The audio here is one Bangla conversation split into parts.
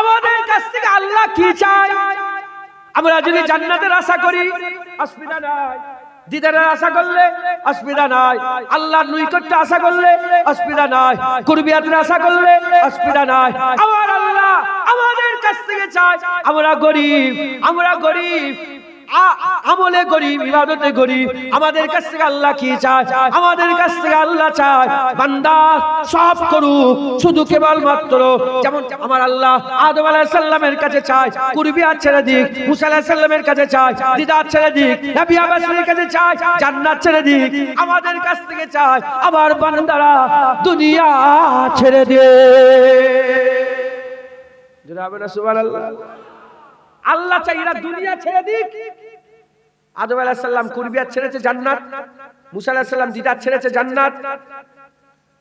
আমাদের কাছ থেকে আল্লাহ কি চায়? আমরা যদি জান্নাতের আশা করি অসুবিধা নাই, দিদারের আশা করলে অসুবিধা নাই, আল্লাহর নৈকট্য আশা করলে অসুবিধা নাই, কুরবিয়াতের আশা করলে অসুবিধা নাই। আমার আল্লাহ আমাদের কাছ থেকে চায় আমরা গরিব, আমলে গরিব, ইবাদতে গরিব। আমাদের কাছ থেকে আল্লাহ কি চায়? আমাদের কাছ থেকে আল্লাহ চায় বান্দা সব করুক, শুধু কেবলমাত্র যেমন আমার আল্লাহ আদম আলাইহিস সালামের কাছে চায় কুরবিয়াত ছেড়ে দিক, মুসা আলাইহিস সালামের কাছে চায় দিদাত ছেড়ে দিক, নবী আবাসের কাছে চায় জান্নাত ছেড়ে দিক। আমাদের কাছ থেকে চায় আবার বান্দারা দুনিয়া ছেড়ে দিয়ে। জনাবে না সুবহানাল্লাহ। আল্লাহ চাই এরা দুনিয়া ছেড়ে দিক। আদম আলাইহিস সালাম কুরবিয়াত ছেড়েছে জান্নাত, মুসা আলাইহিস সালাম দিদাত ছেড়েছে জান্নাত,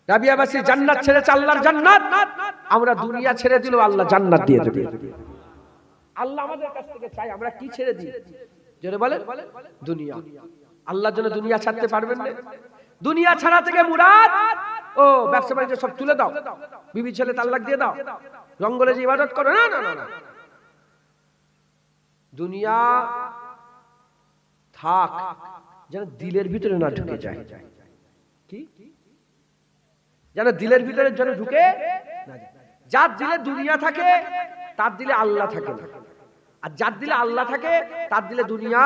নবী আবাসী জান্নাত ছেড়েছে আল্লাহর জান্নাত। আমরা দুনিয়া ছেড়ে দিলেও আল্লাহ জান্নাত দিয়ে দেবে। আল্লাহ আমাদের কাছ থেকে চাই আমরা কি ছেড়ে দিই? জোরে বলেন দুনিয়া। আল্লাহর জন্য দুনিয়া ছাড়তে পারবেন না। দুনিয়া ছাড়া থেকে মুরাদ ও ব্যবসা বাণিজ্য সব তুলে দাও, বিবি ছেলে তালাক দিয়ে দাও, জঙ্গলে যে ইবাদত করো, না না না। দুনিয়া থাক, যেন দিলের ভিতরে না ঢুকে যায়। কি যেন দিলের ভিতরে যেন ঢুকে না যায়। যার দিলে দুনিয়া থাকে তার দিলে আল্লাহ থাকে না, আর যার দিলে আল্লাহ থাকে তার দিলে দুনিয়া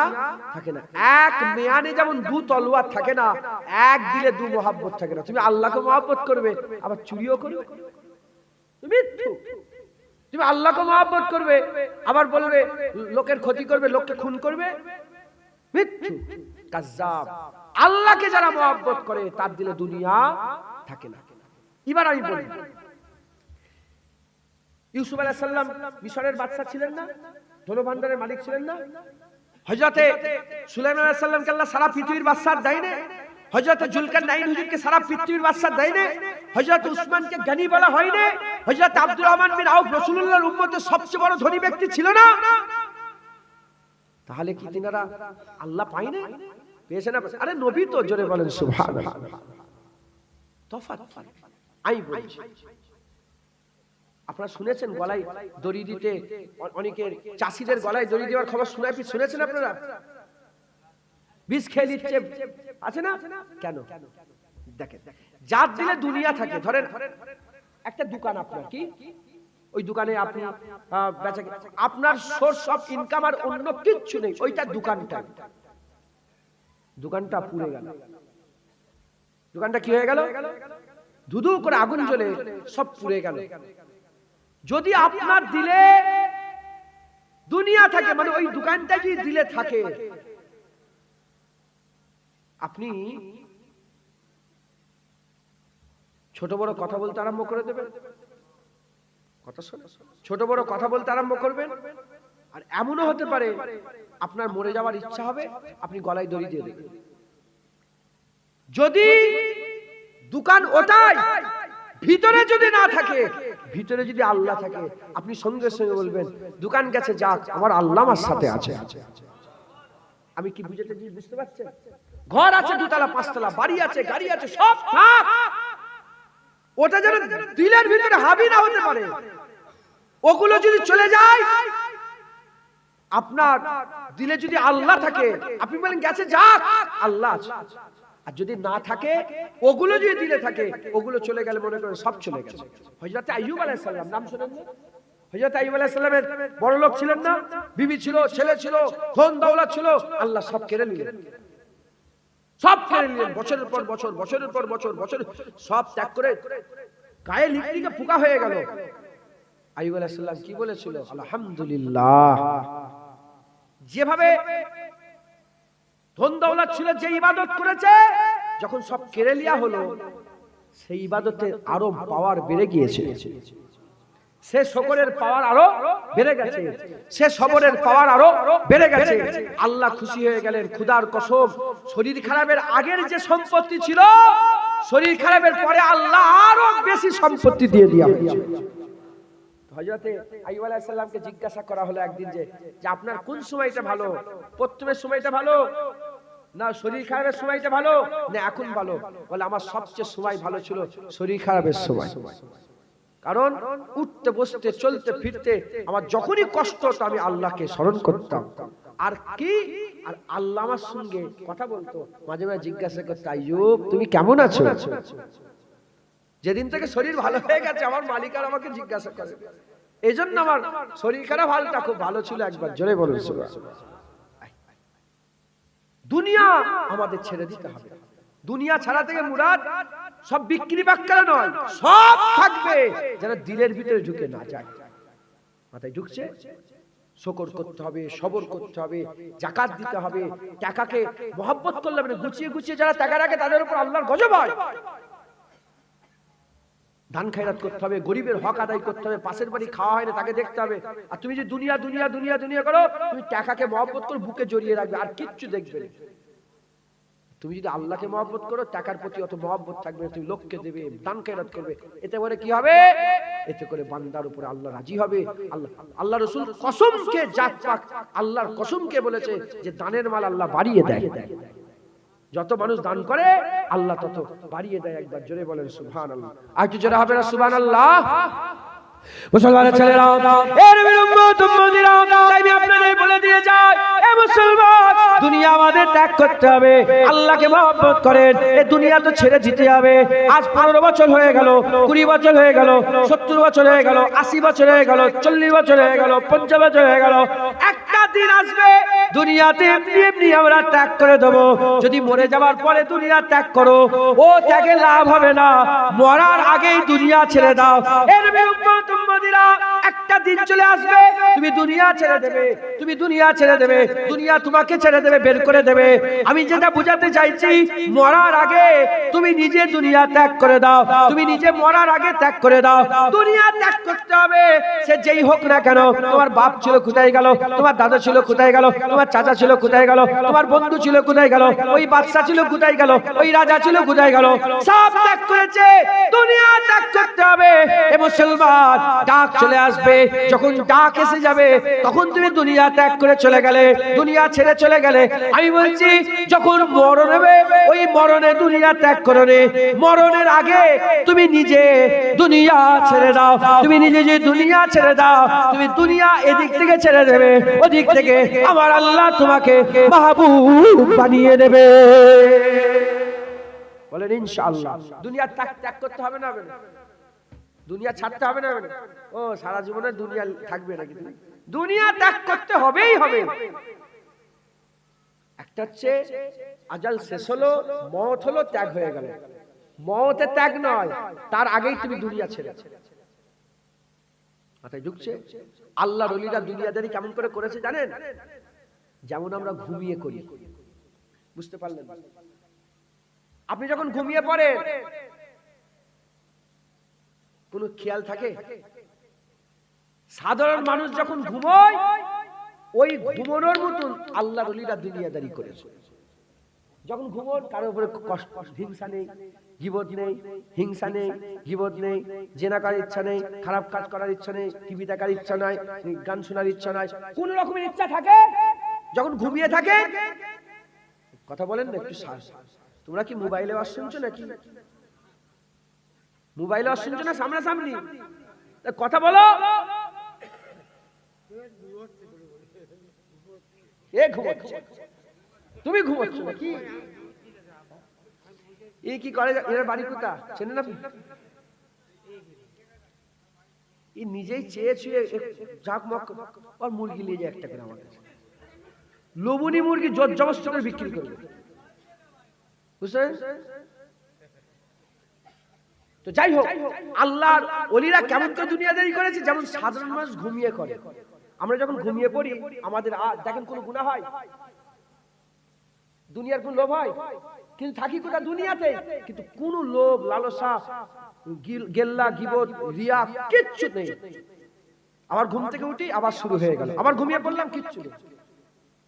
থাকে না। এক মেয়ানে যেমন দু তলোয়ার থাকে না, এক দিলে দু মহব্বত থাকে না। তুমি আল্লাহকে মহব্বত করবে আবার চুরিও করবে, তুমি আল্লাহকে মহব্বত করবে আবার বলবে লোকের ক্ষতি করবে, লোককে খুন করবে, মিথ্যু কাজ্জাব। আল্লাহকে যারা মহব্বত করে তার দিলে দুনিয়া থাকে না। এবার আমি বলি, ইউসুফ আলাইহিস সালাম মিশরের বাদশা ছিলেন না, ধনভাণ্ডারের মালিক ছিলেন না? হযরতে সুলাইমান আলাইহিস সালামকে আল্লাহ সারা পৃথিবীর বাদশা দেয় না? হযরতে জুলকারনাইন হুজুরকে সারা পৃথিবীর বাদশা দেয় না? হযরত উসমানকে গনি বলা হয় না? হযরত আব্দুর রহমান বিন আউফ রাসূলুল্লাহর উম্মতের সবচেয়ে বড় ধনী ব্যক্তি ছিল না? তাহলে কি তিনারা আল্লাহ পায় না? পেয়েছে না? আরে নবী তো, জোরে বলেন সুবহানাল্লাহ। তফাৎ আমি বলছি, আপনারা শুনেছেন গলায় দড়ি দিতে, অনেকের চাষীদের গলায় দড়ি দেওয়ার খবর শুনেছেন আপনারা? বিষ খেয়ে নিচ্ছে, আছে না? কেন? দেখেন, যার দিলে দুনিয়া থাকে, ধরেন একটা দোকান আপনার, কি ওই দোকানে আপনি আপনার সোর্স অফ ইনকাম আর অন্য কিচ্ছু নেই, ওইটা দোকানটা পুড়ে গেল। দোকানটা কি হয়ে গেল? ধুধু করে আগুন জ্বলে সব পুড়ে গেল। যদি আপনার দিলে দুনিয়া থাকে, মানে ওই দোকানটা যদি দিলে থাকে, আপনি ছোট বড় কথা বলতে আরম্ভ করে দেবেন। কথা শোনো, ছোট বড় কথা বলতে আরম্ভ করবেন। আর এমনও হতে পারে আপনার মরে যাওয়ার ইচ্ছা হবে, আপনি গলায় দড়ি দিয়ে দেবেন। যদি দোকান ওটাই, ভিতরে যদি না থাকে, ভিতরে যদি আল্লাহ থাকে, আপনি সঙ্গে সঙ্গে বলবেন দোকান গেছে যাক, আমার আল্লাহ আমার সাথে আছে। আমি কি বুঝতে পারছেন? ঘর আছে, দুতলা পাঁচতলা, বাড়ি আছে, গাড়ি আছে, সব থাক, ওটা যেন দিলের ভিতরে হাবি না হতে পারে। ওগুলো যদি চলে যায়, আপনার দিলে যদি আল্লাহ থাকে, আপনি বলেন গেছে যাক, আল্লাহ আছে। আর যদি না থাকে, ওগুলো যদি দিলে থাকে, ওগুলো চলে গেলে মনে করেন সব চলে গেছে। হযরত আইয়ুব আলাইহিস সালাম, নাম শুনেন না? হযরত আইয়ুব আলাইহিস সালামের বড় লোক ছিলেন না? বিবি ছিল, ছেলে ছিল, ধন দৌলত ছিল, আল্লাহ সব কেড়ে নিলেন। সব কেড়ে নিলেন, বছরের পর বছর, বছরের পর বছর, বছর সব ত্যাগ করে গায়ে লিকলিকে পোকা হয়ে গেল। আইয়ুব আলাইহিস সালাম কি বলেছিল? আলহামদুলিল্লাহ। যেভাবে ধন দৌলত ছিল, যে ইবাদত করেছে, যখন সব কেড়ে লিয়া হলো, সেই ইবাদতের আরো পাওয়ার বেড়ে গিয়েছে, সে শকরের পাওয়ার আরো বেড়ে গেছে, সে সবরের পাওয়ার আরো বেড়ে গেছে। আল্লাহ খুশি হয়ে গেলেন। খোদার কসম, শরীর খারাপের আগের যে সম্পত্তি ছিল, শরীর খারাপের পরে আল্লাহ আরো বেশি সম্পত্তি দিয়ে দিয়া হয়েছে। হযরতে আইয়ুব আলাইহিস সালামকে জিজ্ঞাসা করা হলো একদিন যে আপনার কোন সময়টা ভালো, প্রথমের সময়টা ভালো না শরীর খারাপের সময়টা ভালো না এখন ভালো? বলে আমার সবচেয়ে সময় ভালো ছিল শরীর খারাপের সময়। কারণ উঠতে বসতে চলতে ফিরতে আমার যখনই কষ্ট হতো আমি আল্লাহকে স্মরণ করতাম। আর কি, আর আল্লাহ আমার সঙ্গে কথা বলতো, মাঝে মাঝে জিজ্ঞাসা করতো, আইয়ুব তুমি কেমন আছো? যেদিন থেকে শরীর ভালো হয়ে গেছে আমার মালিক আর আমাকে জিজ্ঞাসা করে। এই জন্য আমার শরীর খারাপ হালটা খুব ভালো ছিল। একবার জোরে বলুন সুবহানাল্লাহ। দুনিয়া আমাদের ছেড়ে দিতে হবে। দুনিয়া ছাড়া থেকে মুরাদ সব বিক্রি বাক্কারা নয়, সব থাকবে যেন দিলের ভিতরে ঢুকে না যায়। মাথায় ঢুকছে? শুকর করতে হবে, সবর করতে হবে, যাকাত দিতে হবে, টাকাকে মহব্বত করলে মানে গুছিয়ে গুছিয়ে যারা টাকা রাখে তাদের উপর আল্লাহর গজব হয়। দান খায়রাত করতে হবে, গরিবের হক আদায় করতে হবে, পাশের বাড়ি খাওয়া হয় না তাকে দেখতে হবে। আর তুমি যে দুনিয়া দুনিয়া দুনিয়া দুনিয়া করো, তুমি টাকাকে মহব্বত করে বুকে জড়িয়ে রাখবে, আর কিচ্ছু দেখবে না। তুমি যদি আল্লাহকে মহব্বত করো, টাকার প্রতি অত মহব্বত থাকবে, তুমি লোককে দেবে, দান খায়রাত করবে, এতে করে কি হবে? এতে করে বান্দার উপরে আল্লাহ রাজি হবে। আল্লাহ রাসূল কসমকে জাত পাক আল্লাহর কসমকে বলেছে যে দানের মাল আল্লাহ বাড়িয়ে দেয়। যত মানুষ দান করে আল্লাহ তত বাড়িয়ে দেয়। একবার জোরে বলেন সুবহানাল্লাহ। আর কি জোরে হবে না সুবহানাল্লাহ? মুসলমানের ছেলেরা, এর বিরুম্মত উম্মতিরা, তাই আমি আপনাদের বলে দিয়ে যাই, এ মুসলমান, দুনিয়া আমাদের ত্যাগ করতে হবে। আল্লাহকে মহব্বত করেন, এই দুনিয়া তো ছেড়ে দিতে হবে। আজ 15 বছর হয়ে গেল, 20 বছর হয়ে গেল, 70 বছর হয়ে গেল, 80 বছর হয়ে গেল, 40 বছর হয়ে গেল, 50 বছর হয়ে গেল। একটা দিন আসবে দুনিয়াতে এমনি এমনি আমরা ত্যাগ করে দেব। যদি মরে যাওয়ার পরে দুনিয়া ত্যাগ করো, ও ত্যাগে লাভ হবে না। মরার আগেই দুনিয়া ছেড়ে দাও। এর বিরুম্মত উম্মতিরা, একটা দিন চলে আসবে তুমি দুনিয়া ছেড়ে দেবে, তুমি দুনিয়া ছেড়ে দেবে, দুনিয়া তোমাকে ছেড়ে দেবে, বের করে দেবে। আমি যেটা বুঝাতে চাইছি, মরার আগে তুমি নিজে দুনিয়া ত্যাগ করে দাও। তুমি নিজে মরার আগে ত্যাগ করে দাও। দুনিয়া ত্যাগ করতে হবে, সে যেই হোক না কেন। তোমার বাপ ছিল কোথায় গেল, তোমার দাদা ছিল কোথায় গেল, তোমার চাচা ছিল কোথায় গেল, তোমার বন্ধু ছিল কোথায় গেল, ওই বাদশা ছিল কোথায় গেল, ওই রাজা ছিল কোথায় গেল, সব ত্যাগ করেছে। দুনিয়া ত্যাগ করতে হবে। এ মুসলমান, ডাক চলে আসবে, যখন ডাক এসে যাবে তখন তুমি দুনিয়া ত্যাগ করে চলে গেলে, দুনিয়া ছেড়ে চলে গেলে। আমি বলছি যখন মরণ হবে, ওই মরণে দুনিয়া ত্যাগ করো রে। মরণের আগে তুমি নিজে দুনিয়া ছেড়ে দাও। তুমি নিজে যে দুনিয়া ছেড়ে দাও, তুমি দুনিয়া এদিক থেকে ছেড়ে দেবে, ওদিক থেকে আমার আল্লাহ তোমাকে মাহবুব বানিয়ে দেবে। বলেন ইনশাআল্লাহ। দুনিয়া ত্যাগ করতে হবে না? দুনিয়া ছাড়তে হবে না? ও সারা জীবনে দুনিয়া থাকবে নাকি? দুনিয়া ত্যাগ করতে হবেই হবে। একটা হচ্ছে আজাল শেষ হলো, মওত হলো, ত্যাগ হয়ে গেল। মওতে ত্যাগ নয়, তার আগেই তুমি দুনিয়া ছেড়ে। মাথায় ঢুকছে? আল্লাহর ওলিরা দুনিয়াদারি কেমন করে করেছে জানেন? যেমন আমরা ঘুমিয়ে করি। বুঝতে পারলেন? আপনি যখন ঘুমিয়ে পড়েন কোনো খেয়াল থাকে? সাধারণ মানুষ যখন ঘুমোয়, ওই ঘুমানোর মতন আল্লাহর ওলিরা দুনিয়াদারি করেছে। যখন ঘুমোন কারোর উপরে কষ্ট, হিংসা নেই, গীবত নেই, হিংসা নেই, গীবত নেই, জেনা করার ইচ্ছা নেই, খারাপ কাজ করার ইচ্ছা নেই, টিভি দেখার ইচ্ছা নাই, গান শোনার ইচ্ছা নাই, কোন রকমের ইচ্ছা থাকে যখন ঘুমিয়ে থাকে? কথা বলেন না একটু। তোমরা কি মোবাইলে ওয়াজ শুনছো নাকি? মোবাইলে ওয়াজ শুনছো না সামনাসামনি? কথা বলো। এ ঘুমোচ্ছে, তুমি ঘুমোচ্ছ নাকি? এই কি করে? এর বাড়ি কোথা চেনেন আপনি? এই নিজেই চেয়ে ছুঁয়ে ঝাঁকমক আর মুরগি নিয়ে যায় একটা করে আমার কাছে। লবণী মুরগি জোর জবরদস্ত করে বিক্রি করবে, বুঝলেন? তো যাই হোক, আল্লাহর ওলিরা কেমন করে দুনিয়াদারি করেছে? যেমন সাধারণ মানুষ ঘুমিয়ে করে। আমরা যখন ঘুমিয়ে পড়ি আমাদের দেখেন কোনো গুনাহ হয়? দুনিয়ার কোন লোভ হয়? কিন্তু থাকি কোথা? দুনিয়াতে। কিন্তু কোন লোভ, লালসা, গেল্লা, গীবত, রিয়া কিচ্ছু নেই। আবার ঘুম থেকে উঠি আবার শুরু হয়ে গেল, আবার ঘুমিয়ে পড়লাম, কিচ্ছু নেই।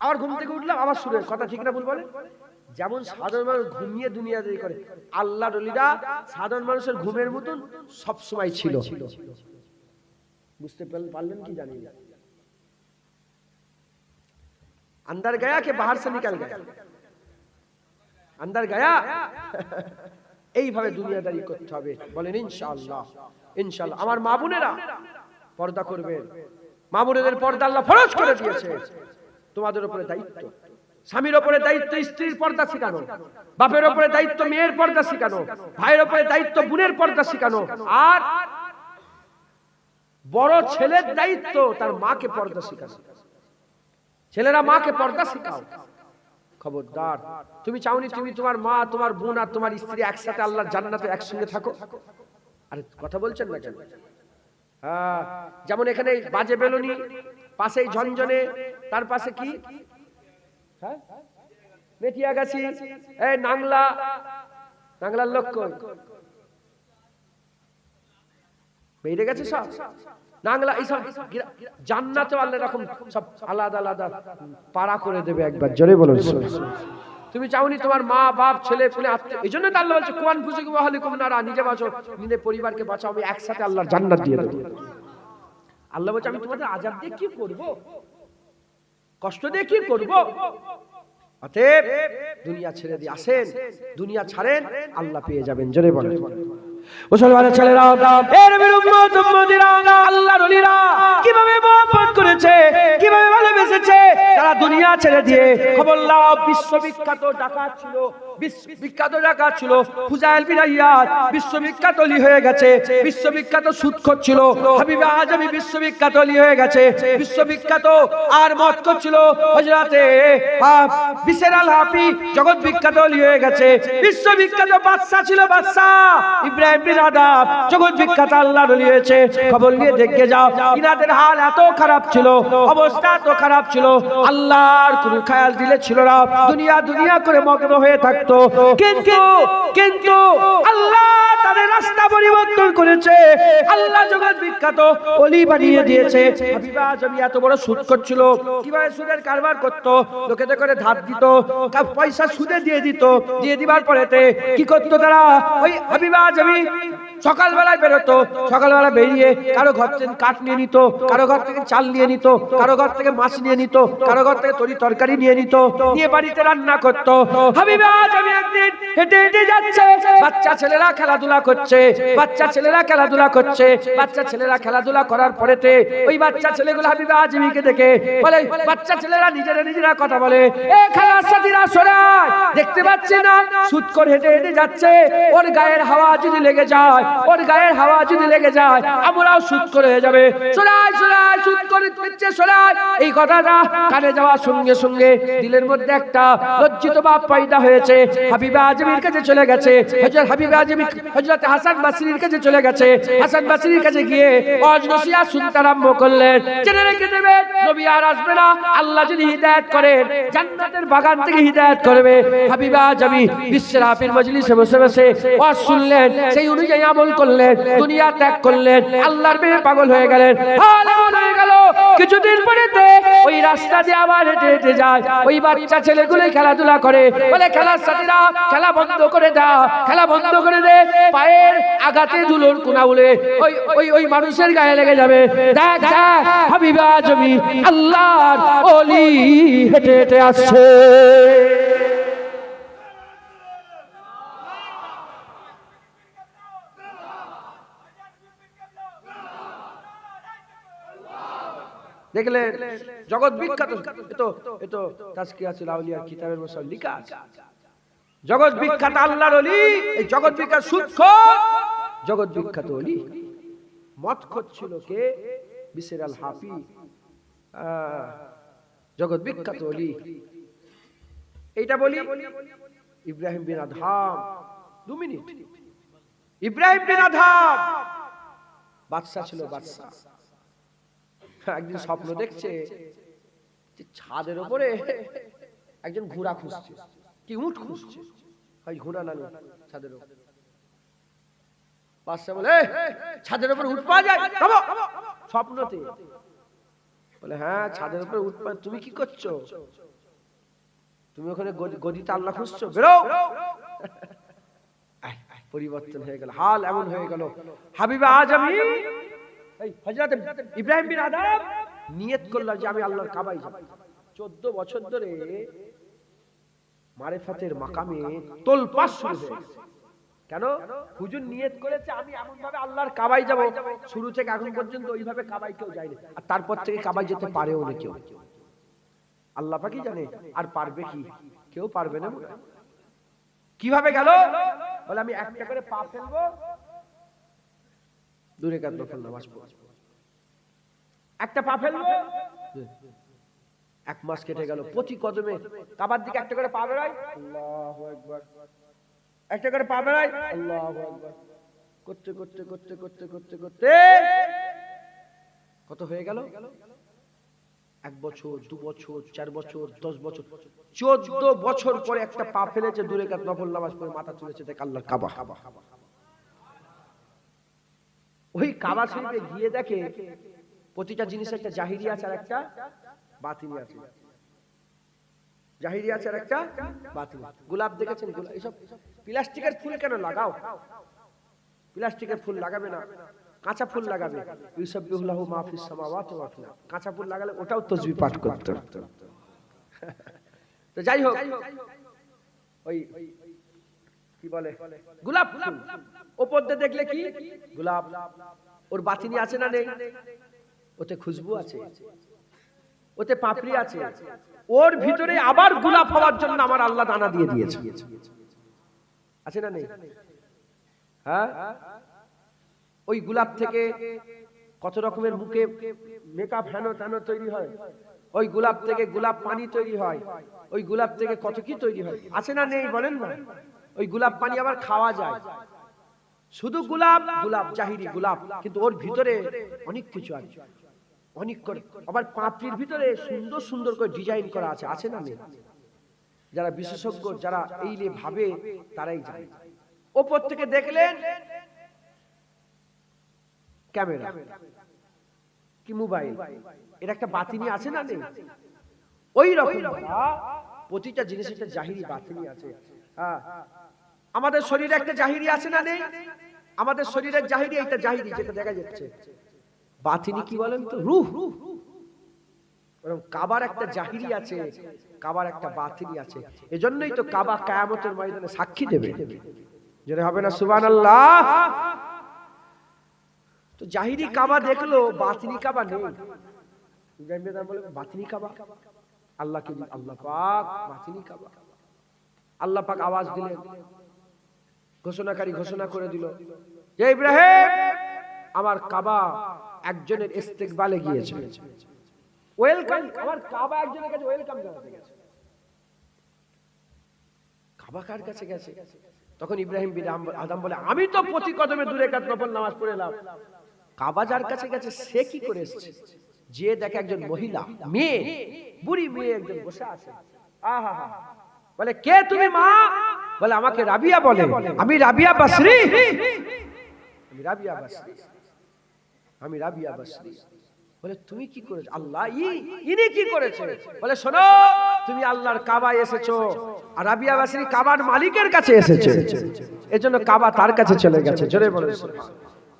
আবার ঘুম থেকে উঠলাম আবার শুরু হয়ে। কথা ঠিক না ভুল বলে? যেমন সাধারণ মানুষ ঘুমিয়ে দুনিয়াদারি করে, আল্লাহর ওলিরা সাধারণ মানুষের ঘুমের মতন সব সময় ছিল। বুঝতে পারলেন কি জানি না? अंदर गया कि बाहर से निकल गया? अंदर गया এইভাবে দুনিয়াদারি করতে হবে বলেন ইনশাআল্লাহ ইনশাআল্লাহ আমার মা বোনেরা পর্দা করবেন মা বোনেদের পর্দা আল্লাহ ফরজ করে দিয়েছে তোমাদের উপরে দায়িত্ব স্বামীর উপরে দায়িত্ব স্ত্রীর পর্দা শেখানো বাপের উপরে দায়িত্ব মেয়ের পর্দা শেখানো ভাইয়ের উপরে দায়িত্ব বোনের পর্দা শেখানো আর বড় ছেলের দায়িত্ব তার মাকে পর্দা শেখানো ছেলেরা মাকে পর্দা শেখাও খবরদার তুমি চাওনি তুমি তোমার মা তোমার বোন আর তোমার স্ত্রী একসাথে আল্লাহর জান্নাতে একসঙ্গে থাকো আরে কথা বলছেন না কেন হ্যাঁ যেমন এখানে বাজে বেলুনি পাশেই ঝনঝনে তার পাশে কি হ্যাঁ মেটিয়াগাছি এই নাংলার লোক কই বেরিয়ে গেছে সব নাংলা এইসব জান্নাতে আল্লাহ এরকম সব আলাদা আলাদা পাড়া করে দেবে একবার জোরে বলুন তুমি চাওনি তোমার মা বাপ ছেলে পুলে আত্মীয় এই জন্য তো আল্লাহ বলছে কুয়ান ফুসিকুম আহলিকুম নারা নিজে বাঁচো নিজের পরিবারকে বাঁচাও আমি একসাথে আল্লাহর জান্নাত দিয়ে দেব আল্লাহ বলছে আমি তোমাদের আযাব দিয়ে কি করব কষ্ট দিয়ে কি করব অতএব দুনিয়া ছেড়ে দিয়ে আসেন দুনিয়া ছাড়েন আল্লাহ পেয়ে যাবেন জোরে বলেন মুসলমানের ছেলেরা এর নবীর উম্মত উম্মতিরা আল্লাহর ওলিরা কিভাবে মহব্বত করেছে কিভাবে ভালোবেসেছে তারা দুনিয়া ছেড়ে দিয়ে খবর লাও বিশ্ববিখ্যাত ডাকাত ছিল বিশ্ববিখ্যাত ডাকাত ছিল ফুজাইল বিন আইয়াদ বিশ্ববিখ্যাত ওলি হয়ে গেছে বিশ্ববিখ্যাত সুদখোর ছিল হাবিব আজমি বিশ্ববিখ্যাত ওলি হয়ে গেছে বিশ্ববিখ্যাত আর মদখোর ছিল হযরতে বিশর আল হাফি জগৎ বিখ্যাত ওলি হয়ে গেছে বিশ্ববিখ্যাত বাদশা ছিল বাদশা ইব্রাহিম বিন আদম জগৎ বিখ্যাত আল্লাহর ওলি হয়েছে খবর নিয়ে দেখে যাও ইনাদের হাল এত খারাপ ছিল অবস্থা এত খারাপ ছিল আল্লাহর কোনো খেয়াল দিলে ছিল না দুনিয়া দুনিয়া করে মগ্ন হয়ে থাকতো কিন্তু আল্লাহ তাদের রাস্তা পরিবর্তন করেছে আল্লাহ জগৎ বিখ্যাত ওলি বানিয়ে দিয়েছে হাবিব আজমি এত বড় সুদ করছিল কিভাবে সুদের কারবার করত লোকেদের করে ধার দিত পয়সা সুদে দিয়ে দিত দিয়ে দিবার পরেতে কি করতো তারা ওই হাবিব আজমি সকালবেলায় বেরোতো সকালবেলা বেরিয়ে কারো ঘর থেকে কাঠ নিয়ে নিত কারো ঘর থেকে চাল নিয়ে নিত কারো ঘর থেকে মাছ নিয়ে নিত কারো ঘর থেকে তরকারি নিয়ে নিত নিয়ে বাড়িতে রান্না করতো হাবিব আজমি একদিন হেঁটে হেঁটে যাচ্ছে বাচ্চা ছেলেরা খেলাধুলা করছে বাচ্চা ছেলেরা খেলাধুলা করার পরেতে ওই বাচ্চা ছেলেগুলো হাবিব আজমিকে দেখে বলে বাচ্চা ছেলেরা নিজেরা কথা বলে এ খেলার সাথীরা সরাই দেখতে পাচ্ছি না সুদ করে হেঁটে হেঁটে যাচ্ছে ওর গায়ের হাওয়া যদি লেগে যায় আমরাও সুদ করে হয়ে যাবে সরাই সুদ করে দিচ্ছে সরাই এই কথাটা কানে যাওয়ার সঙ্গে সঙ্গে দিলের মধ্যে একটা লজ্জিত ভাব পয়দা হয়েছে হাবিব আজমির কাছে চলে গেছে হাবিব আজমি হযরত হাসান বসরির কাছে চলে গেছে হাসান বসরির কাছে গিয়ে ওয়াজ নসিহত শুনতে আরম্ভ করলেন জেনে রেখে দেবেন নবী আর আসবে না আল্লাহ যদি হিদায়াত করেন জান্নাতের বাগান থেকে হিদায়াত করবে হাবিব আজমি বিশ্বের হাফির মজলিসে বসে বসে ওয়াজ শুনলেন সেই অনুযায়ী আমল করলেন দুনিয়া ত্যাগ করলেন আল্লাহর প্রেমে পাগল হয়ে গেলেন হাল এমন হয়ে গেল কিছুদিন পরেতে ওই রাস্তা দিয়ে আবার হেঁটে হেঁটে যায় ওই বাচ্চা ছেলেগুলো খেলাধুলা করে বলে খেলার সাথীরা খেলা বন্ধ করে দাও খেলা বন্ধ করে দে পায়ের আঘাতে ধুলোর কোনা উড়ে ওই মানুষের গায়ে লেগে যাবে দেখ হাবিব আজমি আল্লাহর ওলি হেঁটে হেঁটে আসছে দেখলে জগৎ বিখ্যাত এতো তাজকিয়াতুল আউলিয়ার কিতাবের মধ্যে লেখা আছে জগৎ বিখ্যাত আল্লাহর ওলি এই জগৎ বিখ্যাত সুদখোর জগৎ বিখ্যাত ওলি মদখোর ছিল কে বিশর আল হাফি জগৎ বিখ্যাত ওলি এইটা বলি ইব্রাহিম বিন আদহাম 2 মিনিট ইব্রাহিম বিন আদহাম বাদশা ছিল বাদশা একদিন স্বপ্ন দেখছে যে ছাদের উপরে একজন ঘোড়া খুঁজছে কি উট খুঁজছে ভাই ঘোড়া না ছাদের উপরে বাদশা বলে ছাদের উপরে উট পাওয়া যায় স্বপ্নতে বলে হ্যাঁ ছাদের উপরে উট পাওয়া তুমি কি করছো তুমি ওখানে গদিতে আল্লাহ খুঁজছো বেরো পরিবর্তন হয়ে গেল হাল এমন হয়ে গেল হাবিব আজমি হযরত ইব্রাহিম বিন আদম নিয়ত করল যে আমি আল্লাহর কাবায় যাব 14 বছর ধরে মারিফাতের মাকামে তোলপাড় শুরু হয়ে গেছে। কেন? হুজুর নিয়ত করেছে আমি এমন ভাবে আল্লাহর কাবায় যাব, শুরু থেকে এখন পর্যন্ত ওইভাবে কাবায় কেউ যায়নি, আর তারপর থেকে কাবায় যেতে পারেও না কেউ। আল্লাহ পাকই জানে। আর পারবে কি? কেউ পারবে না। কিভাবে গেল? বলে আমি একটা করে পা ফেলবো, 2 রাকাত নফল নামাজ পড়ব। একটা পা ফেলবো, 1 মাস কেটে গেল। প্রতি কদমে কাবার দিকে একটা করে পা বেড়াই, আল্লাহু আকবার, একটা করে পা বেড়াই, আল্লাহু আকবার, করতে করতে করতে করতে করতে করতে কত হয়ে গেল? 1 বছর, 2 বছর, 4 বছর, 10 বছর, 14 বছর পরে একটা পা ফেলেছে, 2 রাকাত নফল নামাজ পড়ে মাথা তুলেছে, দেখ আল্লাহর কাবা। ওই কাবা শরীফে গিয়ে দেখে প্রতিটা জিনিসের একটা জাহিরি আছে আর একটা বাতিনি আছে। জাহিরি আছে আর একটা বাতিনি। গোলাপ দেখেছেন? গোলাপ এসব প্লাস্টিকের ফুল কেন লাগাও? প্লাস্টিকের ফুল লাগাবে না, কাঁচা ফুল লাগাবে। ইউসাব্বিহুল্লাহু মা ফিস সামাওয়াতি ওয়া ফিল আরদ। কাঁচা ফুল লাগালে ওটাও তাসবিহ পাঠ করতে। তো যাই হোক, ওই কি বলে গোলাপ ফুল উপর দিয়ে দেখলে কি গোলাপ, ওর বাতিনি আছে না নেই? ওতে খুশবু আছে, ওতে পাপড়ি আছে, ওর ভিতরে আবার গোলাপ হওয়ার জন্য আমার আল্লাহ দানা দিয়ে দিয়েছে। আছে না নেই? হ্যাঁ, ওই গোলাপ থেকে কত রকমের মুখে মেকআপ হেন তেন তৈরি হয়, ওই গোলাপ থেকে গোলাপ পানি তৈরি হয়, ওই গোলাপ থেকে কত কি তৈরি হয়। আছে না নেই? বলেন না। ওই গোলাপ পানি আবার খাওয়া যায়। শুধু গোলাপ, গোলাপ জাহিরি গোলাপ, কিন্তু ওর ভিতরে অনেক কিছু আছে, অনেক করে। আবার পাপড়ির ভিতরে সুন্দর সুন্দর করে ডিজাইন করা আছে। আছে না নেই? যারা বিশেষজ্ঞ, যারা এই নিয়ে ভাবে, তারাই জানে। ওপর থেকে দেখলেন ক্যামেরা কি মোবাইল, এর একটা বাতিনি আছে না নেই? ওই রকম প্রতিটা জিনিসের একটা জাহিরি বাতিনি আছে। আমাদের শরীরে একটা জাহিরি আছে না নেই? আমাদের শরীরের জাহিরি, একটা জাহিরি যেটা দেখা যাচ্ছে। বাতিনি কি বলেন তো? রূহ। কাবার একটা জাহিরি আছে, কাবার একটা বাতিনি আছে। এজন্যই তো কাবা কিয়ামতের ময়দানে সাক্ষী দেবে। যেটা হবে না সুবহানাল্লাহ। তো জাহিরি কাবা দেখলো, বাতিনি কাবা নেই। ইব্রাহিম বেদা বলে বাতিনি কাবা, আল্লাহকে আল্লাহ পাক বাতিনি কাবা। আল্লাহ পাক আওয়াজ দিলেন, ঘোষণাকারী ঘোষণা করে দিল যে ইব্রাহিম, আমার কাবা একজনের ইস্তেকবালে গিয়েছে, ওয়েলকাম। আমার কাবা একজনের কাছে ওয়েলকাম জানাতে গেছে। কাবা কার কাছে গেছে? তখন ইব্রাহিম বিন আদম বলে, আমি তো প্রতি কদমে 2 রাকাত নফল নামাজ পড়ে এলাম। কাবা যার কাছে গেছে সে কি করে এসেছে? যে দেখে একজন মহিলা, মেয়ে, বুড়ি মেয়ে একজন বসে আছে। আহা হা, বলে কে তুমি মা? বলে আমাকে রাবিয়া বলে, আমি রাবিয়া বসরি, আমি রাবিয়া বসরি, আমি রাবিয়া বসরি। বলে তুমি কি করেছো? আল্লাহ ইনি কি করেছে? বলে শোনো, তুমি আল্লাহর কাবায় এসেছো, আর রাবিয়া বসরি কাবার মালিকের কাছে এসেছে, এজন্য কাবা তার কাছে চলে গেছে। জোরে বলে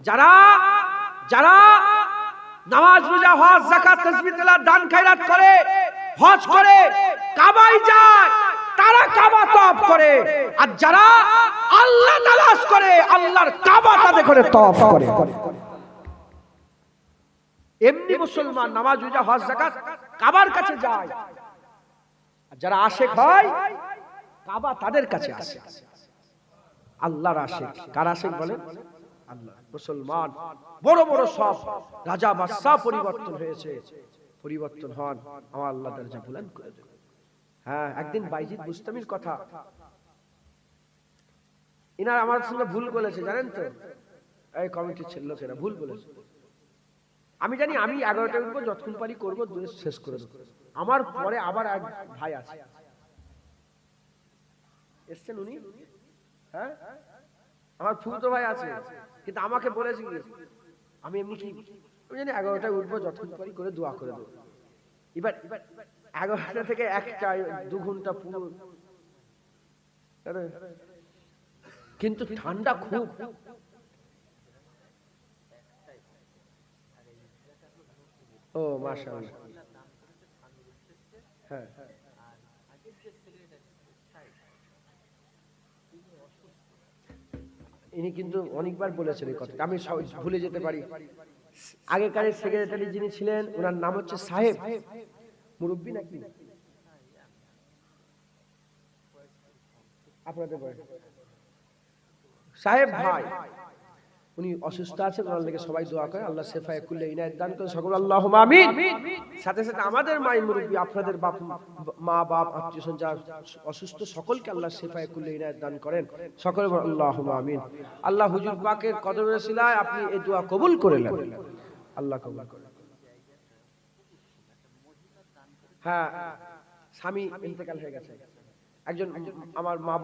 যারা যারা নামাজ, রোজা, হজ, যাকাত, তাসবিহ, তেলাওয়াত, দান খায়রাত করে, হজ করে, কাবায় যায়, তারা কাবা তওয়াফ করে। আর যারা আল্লাহ তালাশ করে, আল্লাহর কাবা তাদের করে তওয়াফ করে। এমনি মুসলমান নামাজ, রোজা, হজ, যাকাত কাবার কাছে যায়। আর যারা আশিক হয়, কাবা তাদের কাছে আসে। আল্লাহর আশিক। কার আশিক বলেন? আল্লাহ। মুসলমান বড় বড় সব রাজা বাদশা পরিবর্তন হয়েছে, পরিবর্তন হন, আমার আল্লাহ দরজা বুলন্দ করে দেন। হ্যাঁ, একদিন বাইজিদ বুস্তামির কথা, ইনার আমার সঙ্গে ভুল বলেছে, জানেন তো? এই কমিটির লোকেরা ভুল বলেছে। আমি জানি আমি 11টায় উঠবো, যতক্ষণ পারি করবো, শেষ করে দেবো। আমার পরে আবার এক ভাই আছে, এসছেন উনি, হ্যাঁ, আমার ফুফুতো ভাই আছে, কিন্তু আমাকে বলেছি আমি এমনি কি, আমি জানি 11টায় উঠবো, যতক্ষণ পারি করে দোয়া করে দেবো। এবার 11টা থেকে 1টা 2 ঘন্টা পুরো, কিন্তু ঠান্ডা খুব। ও মাশাআল্লাহ। হ্যাঁ ইনি কিন্তু অনেকবার বলেছেন এই কথা, আমি ভুলে যেতে পারি। আগেকারের সেক্রেটারি যিনি ছিলেন ওনার নাম হচ্ছে সাহেব, মুরব্বী নাকি আপনাদের বয়স, সাহেব ভাই, উনি অসুস্থ আছেন, ওনার লেগে সবাই দোয়া করে আল্লাহ শেফায়ে কুল্লি ইনায়াত দান করে, সকল আল্লাহুম্মা আমিন। সাথে সাথে আমাদের মাই মুরব্বী, আপনাদের বাপ মা বাপ আত্মীয়স্বজন যারা অসুস্থ সকলকে আল্লাহ শেফায়ে কুল্লি ইনায়াত দান করেন, সকলে বলেন আল্লাহুম্মা আমিন। আল্লাহ হুজুর পাকের কদমের ওসিলায় আপনি এই দোয়া কবুল করে নেন, আল্লাহ কবুল করেন। হ্যাঁ, স্বামী ইন্তেকাল হয়ে গেছে, একজন আমার মা